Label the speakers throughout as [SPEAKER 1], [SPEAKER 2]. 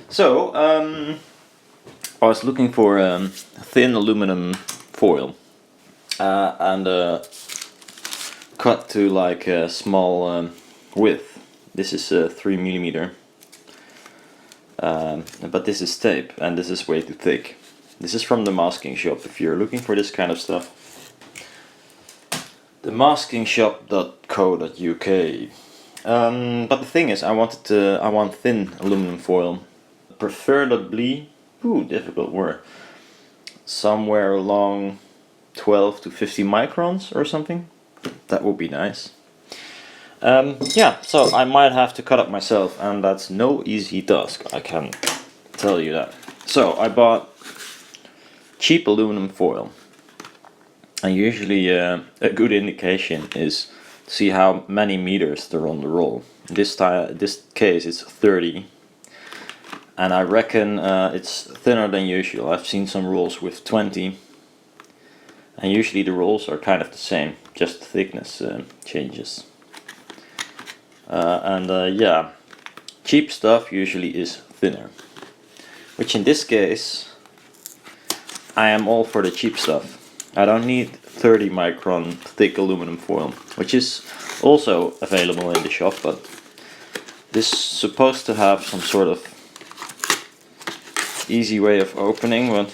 [SPEAKER 1] So, I was looking for thin aluminum foil and cut to like a small width. This is 3 mm, but this is tape and this is way too thick. This is from the masking shop if you're looking for this kind of stuff. The maskingshop.co.uk. But the thing is, I want thin aluminum foil, preferably, difficult word, somewhere along 12 to 50 microns or something. That would be nice. Yeah, so I might have to cut up myself, and that's no easy task, I can tell you that. So I bought cheap aluminum foil, and usually a good indication is to see how many meters they're on the roll. This case it's 30, and I reckon it's thinner than usual. I've seen some rolls with 20, and usually the rolls are kind of the same, just the thickness changes. Yeah, cheap stuff usually is thinner, which in this case I am all for the cheap stuff. I don't need 30 micron thick aluminum foil, which is also available in the shop, but this is supposed to have some sort of easy way of opening. But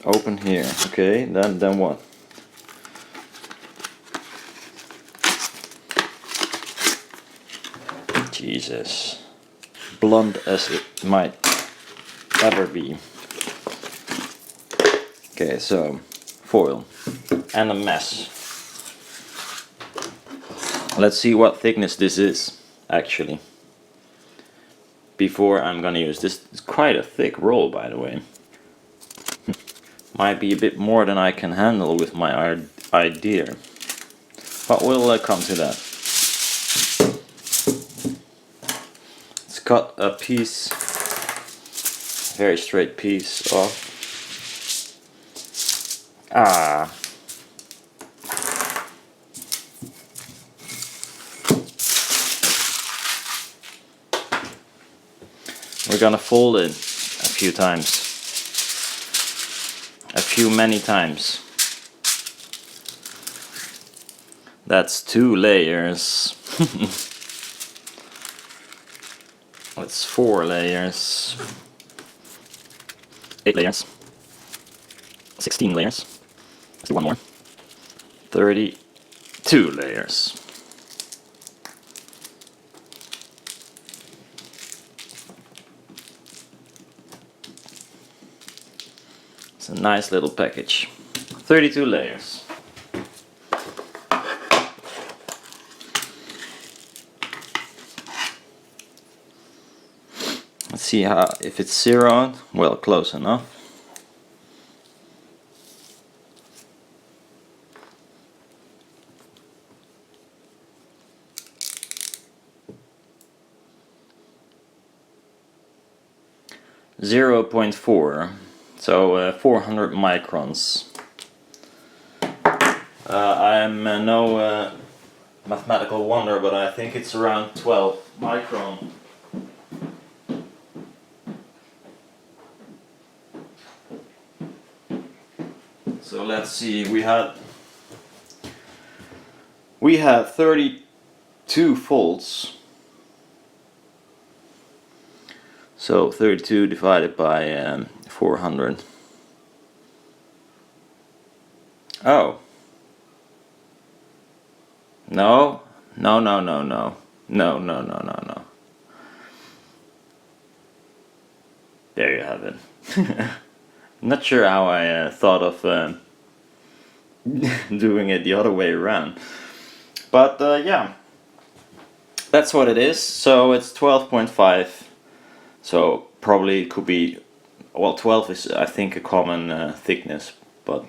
[SPEAKER 1] open here, okay, then what? Jesus, blunt as it might ever be. Okay, so foil and a mess. Let's see what thickness this is actually before I'm gonna use this. It's quite a thick roll, by the way. Might be a bit more than I can handle with my idea, but we'll come to that. Let's cut a piece, very straight piece off. We're gonna fold it a few times. Many times. That's 2 layers. That's 4 layers. 8 layers. 16 layers. Let's do one more. 32 layers. It's a nice little package. 32 layers. Let's see if it's zeroed. Well, close enough. .4, so 400 microns. I am no mathematical wonder, but I think it's around 12 micron. So let's see, we had 32 folds. So 32 divided by 400. Oh. No. There you have it. Not sure how I thought of doing it the other way around. But yeah. That's what it is. So it's 12.5. So probably it could be, well, 12 is I think a common thickness, but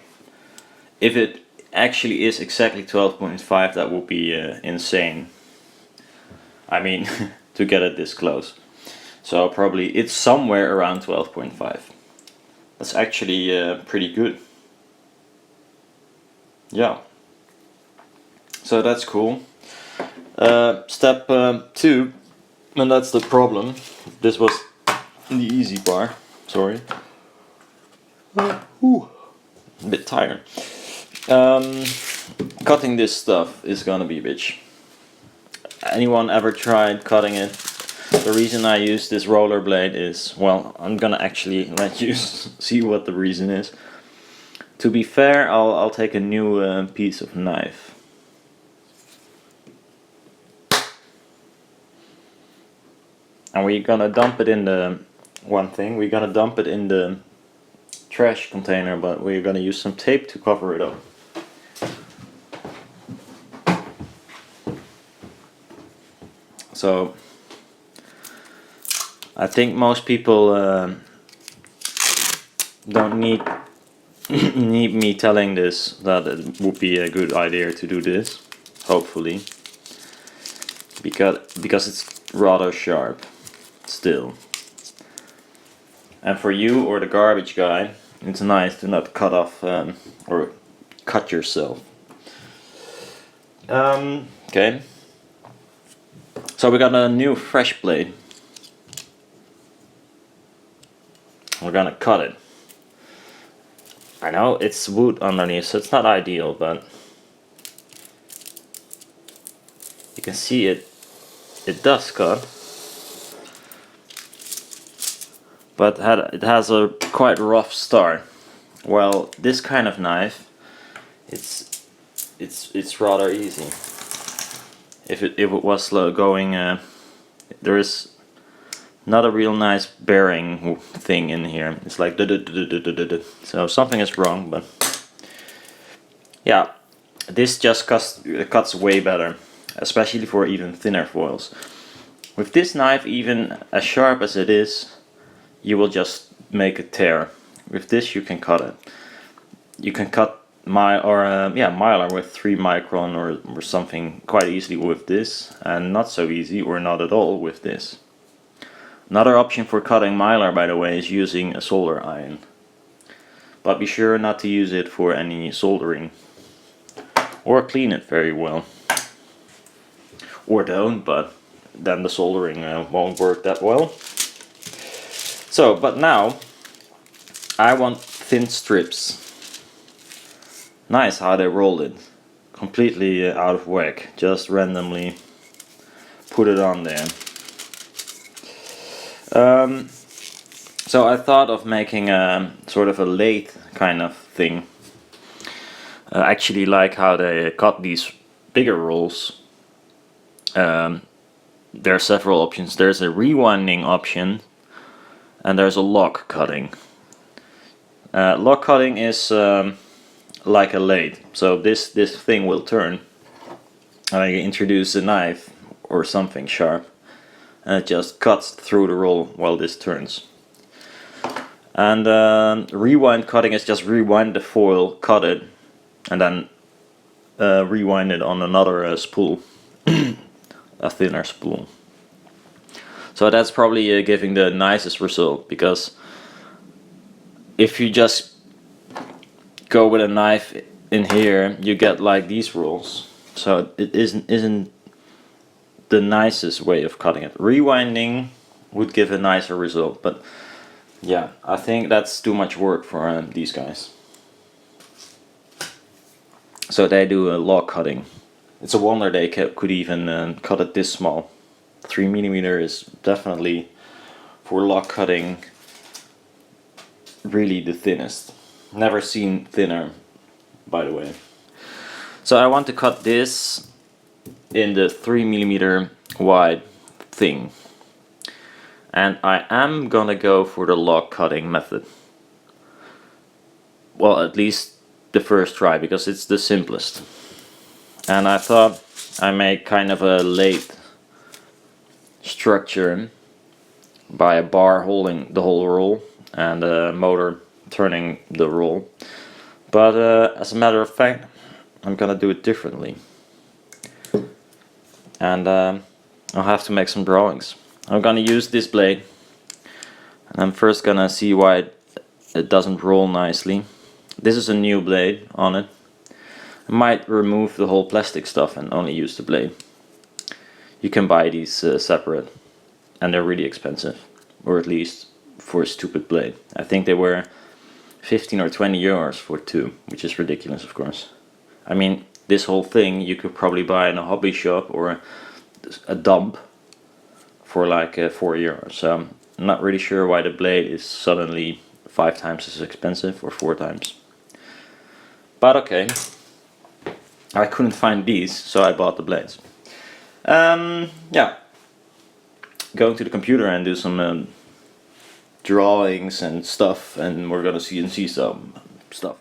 [SPEAKER 1] if it actually is exactly 12.5, that would be insane. I mean, to get it this close. So probably it's somewhere around 12.5. That's actually pretty good. Yeah. So that's cool. Step 2. And that's the problem. This was the easy part. Sorry. Ooh. A bit tired. Cutting this stuff is gonna be a bitch. Anyone ever tried cutting it? The reason I use this roller blade is, well, I'm gonna actually let you see what the reason is. To be fair, I'll take a new piece of knife. And we're gonna dump it in the, we're gonna dump it in the trash container, but we're gonna use some tape to cover it up. So I think most people don't need need me telling this that it would be a good idea to do this, hopefully, because it's rather sharp still. And for you or the garbage guy, it's nice to not cut off or cut yourself. Okay. So we got a new fresh blade. We're gonna cut it. I know it's wood underneath, so it's not ideal, but you can see it does cut. But it has a quite rough start. Well, this kind of knife, it's rather easy. If it was going, there is not a real nice bearing thing in here. It's like so something is wrong, but yeah, this just cuts way better, especially for even thinner foils. With this knife, even as sharp as it is, you will just make a tear. With this you can cut it. You can cut mylar with 3 micron or something quite easily with this, and not so easy or not at all with this. Another option for cutting mylar, by the way, is using a solder iron. But be sure not to use it for any soldering. Or clean it very well. Or don't, but then the soldering won't work that well. So, but now I want thin strips. Nice how they rolled it. Completely out of whack. Just randomly put it on there. So I thought of making a sort of a lathe kind of thing. Actually, like how they cut these bigger rolls. There are several options. There's a rewinding option. And there's a lock cutting. Lock cutting is like a lathe. So this thing will turn. I introduce a knife or something sharp, and it just cuts through the roll while this turns. And rewind cutting is just rewind the foil, cut it, and then rewind it on another spool, a thinner spool. So that's probably giving the nicest result, because if you just go with a knife in here, you get like these rolls. So it isn't the nicest way of cutting it. Rewinding would give a nicer result, but yeah, I think that's too much work for these guys. So they do a log cutting. It's a wonder they could even cut it this small. 3mm is definitely, for log cutting, really the thinnest. Never seen thinner, by the way. So I want to cut this in the 3mm wide thing. And I am gonna go for the log cutting method. Well, at least the first try, because it's the simplest. And I thought I make kind of a lathe structure by a bar holding the whole roll and a motor turning the roll. But as a matter of fact, I'm gonna do it differently. And I'll have to make some drawings. I'm gonna use this blade, and I'm first gonna see why it doesn't roll nicely. This is a new blade on it. I might remove the whole plastic stuff and only use the blade. You can buy these separate. and they're really expensive, or at least for a stupid blade. I think they were 15 or 20 euros for two, which is ridiculous, of course. I mean, this whole thing you could probably buy in a hobby shop or a dump for like 4 euros. So I'm not really sure why the blade is suddenly 5 times as expensive or 4 times. But okay, I couldn't find these, so I bought the blades. Yeah, going to the computer and do some drawings and stuff, and we're gonna CNC some stuff.